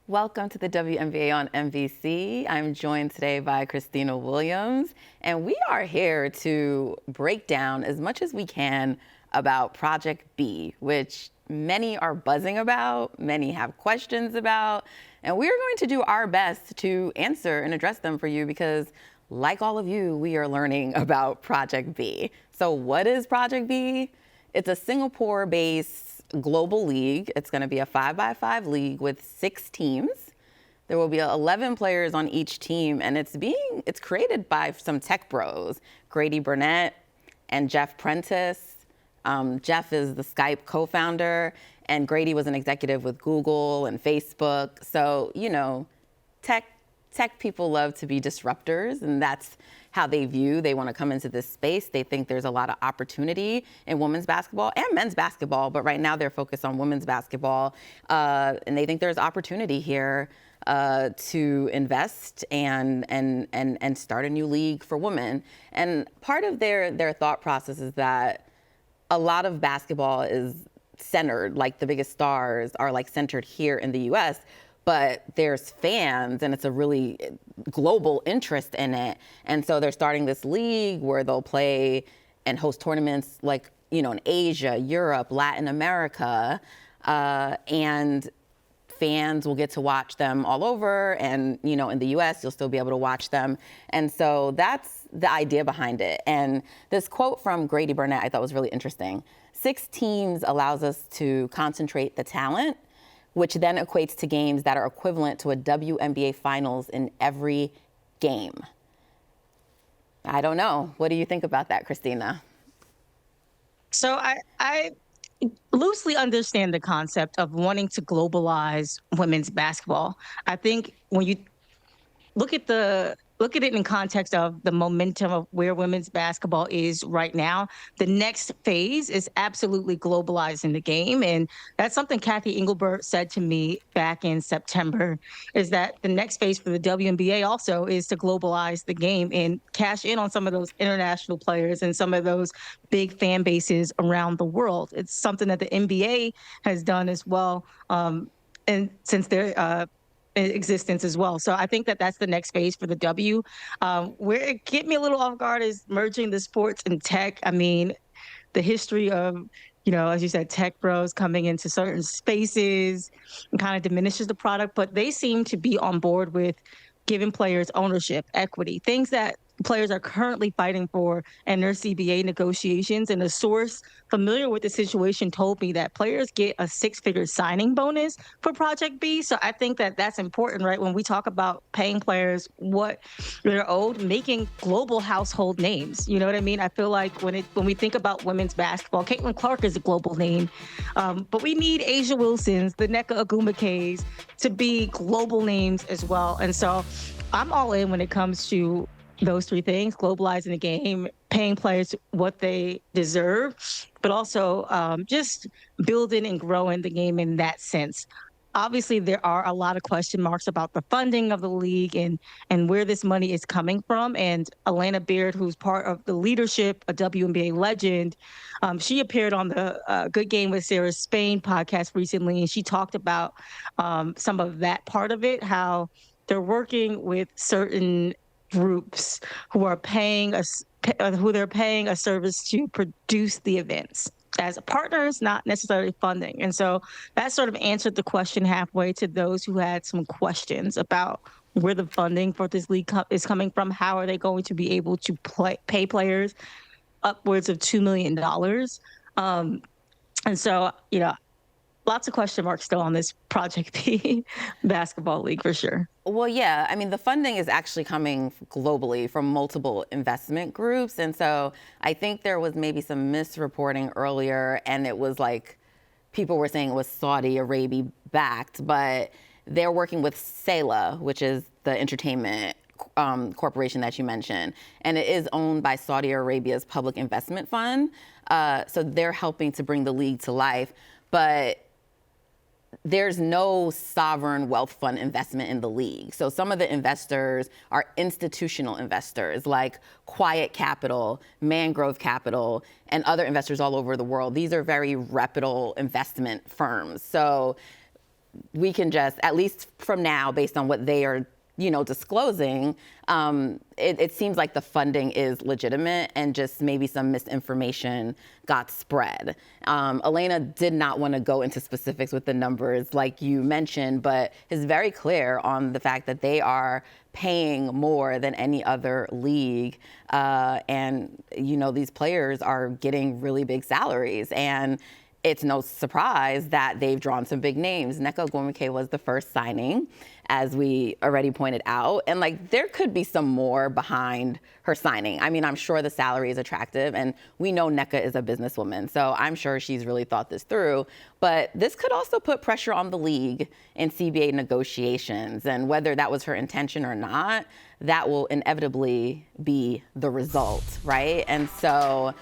Welcome to the WNBA on NBC. I'm joined today by Khristina Williams, and we are here to break down as much as we can about Project B, which many are buzzing about, many have questions about, and we are going to do our best to answer and address them for you because, like all of you, we are learning about Project B. So what is Project B? It's a Singapore-based global league. It's going to be a 5x5 league with 6 teams. There will be 11 players on each team, and it's created by some tech bros, Grady Burnett and Jeff Prentice. Jeff is the Skype co-founder, and Grady was an executive with Google and Facebook. So, you know, tech people love to be disruptors, and that's how they want to come into this space. They think there's a lot of opportunity in women's basketball and men's basketball, but right now they're focused on women's basketball, and they think there's opportunity here to invest and start a new league for women. And part of their thought process is that a lot of basketball is centered, like the biggest stars are like centered here in the US, but there's fans and it's a really global interest in it. And so they're starting this league where they'll play and host tournaments like, you know, in Asia, Europe, Latin America, and fans will get to watch them all over. And, you know, in the US, you'll still be able to watch them. And so that's the idea behind it. And this quote from Grady Burnett I thought was really interesting. 6 teams allows us to concentrate the talent, which then equates to games that are equivalent to a WNBA finals in every game. I don't know. What do you think about that, Khristina? So I loosely understand the concept of wanting to globalize women's basketball. I think when you look at it in context of the momentum of where women's basketball is right now, the next phase is absolutely globalizing the game. And that's something Kathy Engelbert said to me back in September, is that the next phase for the WNBA also is to globalize the game and cash in on some of those international players and some of those big fan bases around the world. It's something that the NBA has done as well, and since they're existence as well. So I think that that's the next phase for the W. Where it get me a little off guard is merging the sports and tech. I mean, the history of, you know, as you said, tech bros coming into certain spaces and kind of diminishes the product, but they seem to be on board with giving players ownership, equity, things that players are currently fighting for in their CBA negotiations. And a source familiar with the situation told me that players get a 6-figure signing bonus for Project B. So I think that that's important, right? When we talk about paying players what they're owed, making global household names. You know what I mean? I feel like when we think about women's basketball, Caitlin Clark is a global name, but we need Asia Wilsons, the Nneka Ogwumikes to be global names as well. And so I'm all in when it comes to those 3 things: globalizing the game, paying players what they deserve, but also just building and growing the game in that sense. Obviously, there are a lot of question marks about the funding of the league and where this money is coming from. And Alana Beard, who's part of the leadership, a WNBA legend, she appeared on the Good Game with Sarah Spain podcast recently, and she talked about some of that part of it, how they're working with certain groups who are paying they're paying a service to produce the events as partners, not necessarily funding. And so that sort of answered the question halfway to those who had some questions about where the funding for this league is coming from. How are they going to be able to pay players upwards of $2 million? And so, you know, lots of question marks still on this Project B basketball league for sure. Well, yeah, I mean, the funding is actually coming globally from multiple investment groups. And so I think there was maybe some misreporting earlier, and it was like people were saying it was Saudi Arabia backed, but they're working with Sela, which is the entertainment corporation that you mentioned. And it is owned by Saudi Arabia's public investment fund. So they're helping to bring the league to life. But there's no sovereign wealth fund investment in the league. So some of the investors are institutional investors like Quiet Capital, Mangrove Capital, and other investors all over the world. These are very reputable investment firms. So we can just, at least from now, based on what they are, disclosing, it seems like the funding is legitimate and just maybe some misinformation got spread. Elena did not want to go into specifics with the numbers like you mentioned, but is very clear on the fact that they are paying more than any other league. And, these players are getting really big salaries. And it's no surprise that they've drawn some big names. Nneka Ogwumike was the first signing, as we already pointed out. And there could be some more behind her signing. I mean, I'm sure the salary is attractive, and we know Nneka is a businesswoman, so I'm sure she's really thought this through. But this could also put pressure on the league in CBA negotiations, and whether that was her intention or not, that will inevitably be the result, right? And so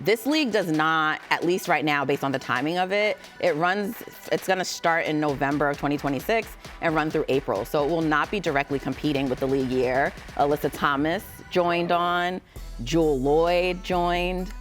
this league does not, at least right now, based on the timing of it, it's gonna start in November of 2026 and run through April. So it will not be directly competing with the league year. Alyssa Thomas joined on, Jewel Lloyd joined,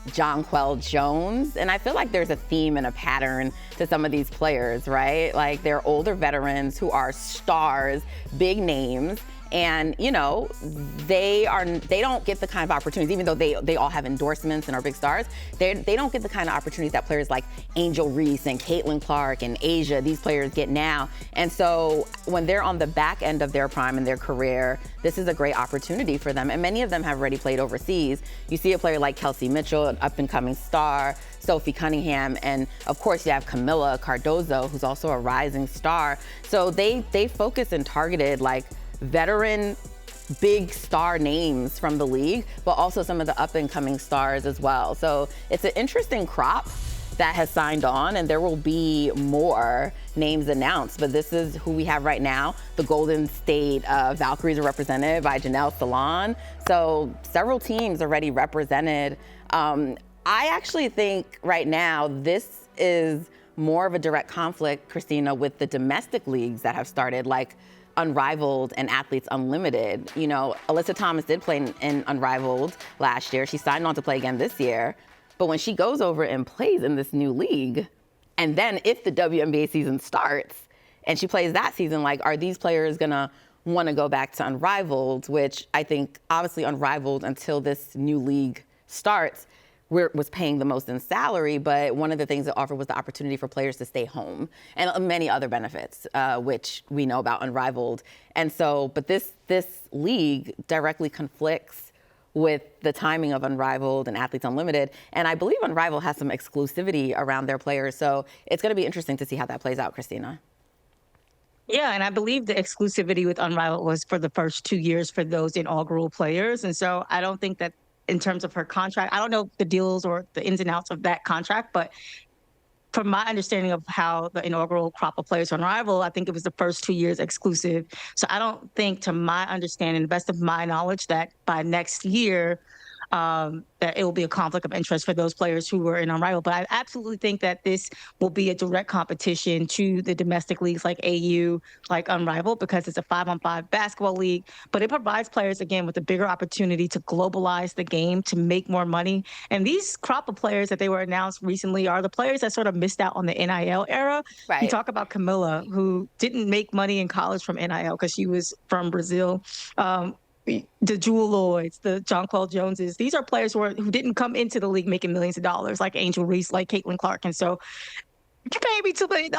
Jonquel Jones. And I feel like there's a theme and a pattern to some of these players, right? They're older veterans who are stars, big names. And, they don't get the kind of opportunities, even though they all have endorsements and are big stars, they don't get the kind of opportunities that players like Angel Reese and Caitlin Clark and Asia, these players get now. And so when they're on the back end of their prime in their career, this is a great opportunity for them. And many of them have already played overseas. You see a player like Kelsey Mitchell, an up-and-coming star, Sophie Cunningham, and of course you have Camila Cardozo, who's also a rising star. So they focus and targeted veteran big star names from the league, but also some of the up and coming stars as well. So it's an interesting crop that has signed on, and there will be more names announced, but this is who we have right now. The Golden State Valkyries are represented by Janelle Salon. So several teams already represented. I actually think right now this is more of a direct conflict, Khristina, with the domestic leagues that have started, Unrivaled and Athletes Unlimited. Alyssa Thomas did play in Unrivaled last year. She signed on to play again this year. But when she goes over and plays in this new league, and then if the WNBA season starts and she plays that season, are these players gonna want to go back to Unrivaled, which I think obviously Unrivaled until this new league starts was paying the most in salary, but one of the things it offered was the opportunity for players to stay home and many other benefits, which we know about Unrivaled. And so, but this league directly conflicts with the timing of Unrivaled and Athletes Unlimited. And I believe Unrivaled has some exclusivity around their players. So it's going to be interesting to see how that plays out, Khristina. Yeah, and I believe the exclusivity with Unrivaled was for the first 2 years for those inaugural players. And so I don't think that in terms of her contract, I don't know the deals or the ins and outs of that contract, but from my understanding of how the inaugural crop of players on Unrivaled, I think it was the first 2 years exclusive. So I don't think, to my understanding, the best of my knowledge, that by next year, that it will be a conflict of interest for those players who were in Unrivaled. But I absolutely think that this will be a direct competition to the domestic leagues like AU, like Unrivaled, because it's a 5-on-5 basketball league. But it provides players, again, with a bigger opportunity to globalize the game, to make more money. And these crop of players that they were announced recently are the players that sort of missed out on the NIL era. Right. You talk about Camila, who didn't make money in college from NIL because she was from Brazil. The Jewel Lloyds, the Jonquel Joneses, these are players who didn't come into the league making millions of dollars, like Angel Reese, like Caitlin Clark. And so you pay me $2 million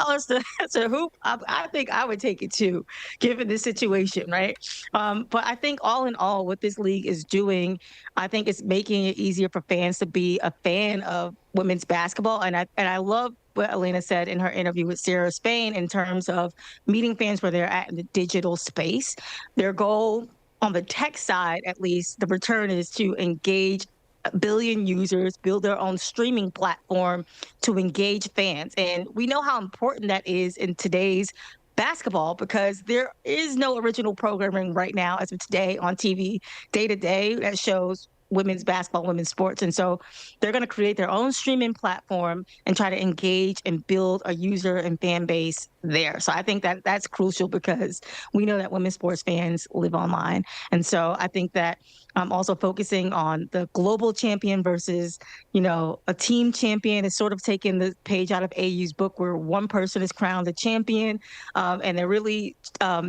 to hoop, I think I would take it too, given this situation, right? But I think all in all, what this league is doing, I think it's making it easier for fans to be a fan of women's basketball. And I love what Elena said in her interview with Sarah Spain in terms of meeting fans where they're at in the digital space. Their goal, on the tech side, at least, the return is to engage 1 billion users, build their own streaming platform to engage fans. And we know how important that is in today's basketball, because there is no original programming right now as of today on TV day to day that shows women's basketball, women's sports. And so they're going to create their own streaming platform and try to engage and build a user and fan base there. So I think that that's crucial because we know that women's sports fans live online. And so I think that also focusing on the global champion versus, a team champion is sort of taking the page out of AU's book where one person is crowned a champion. And they're really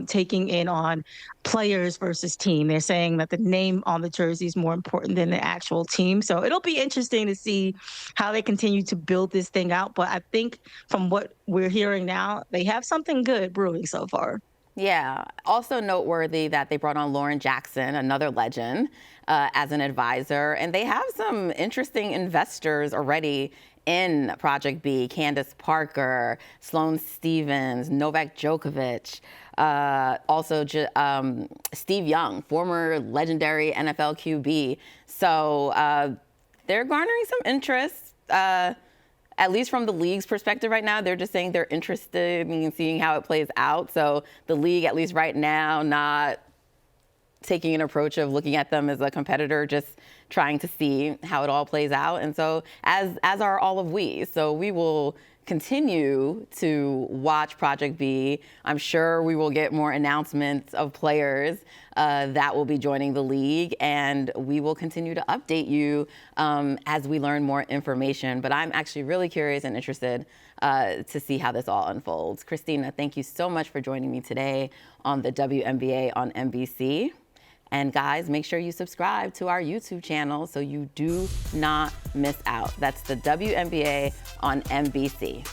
taking in on players versus team. They're saying that the name on the jersey is more important than the actual team. So it'll be interesting to see how they continue to build this thing out. But I think from what we're hearing now, they have something good brewing so far. Yeah. Also noteworthy that they brought on Lauren Jackson, another legend, as an advisor. And they have some interesting investors already in Project B: Candace Parker, Sloane Stevens, Novak Djokovic, also Steve Young, former legendary NFL QB. So they're garnering some interest. At least from the league's perspective right now, they're just saying they're interested in seeing how it plays out. So the league, at least right now, not taking an approach of looking at them as a competitor, just trying to see how it all plays out. And so as are all of we. So we will continue to watch Project B. I'm sure we will get more announcements of players that will be joining the league, and we will continue to update you as we learn more information. But I'm actually really curious and interested to see how this all unfolds. Khristina, thank you so much for joining me today on the WNBA on NBC. And guys, make sure you subscribe to our YouTube channel so you do not miss out. That's the WNBA on NBC.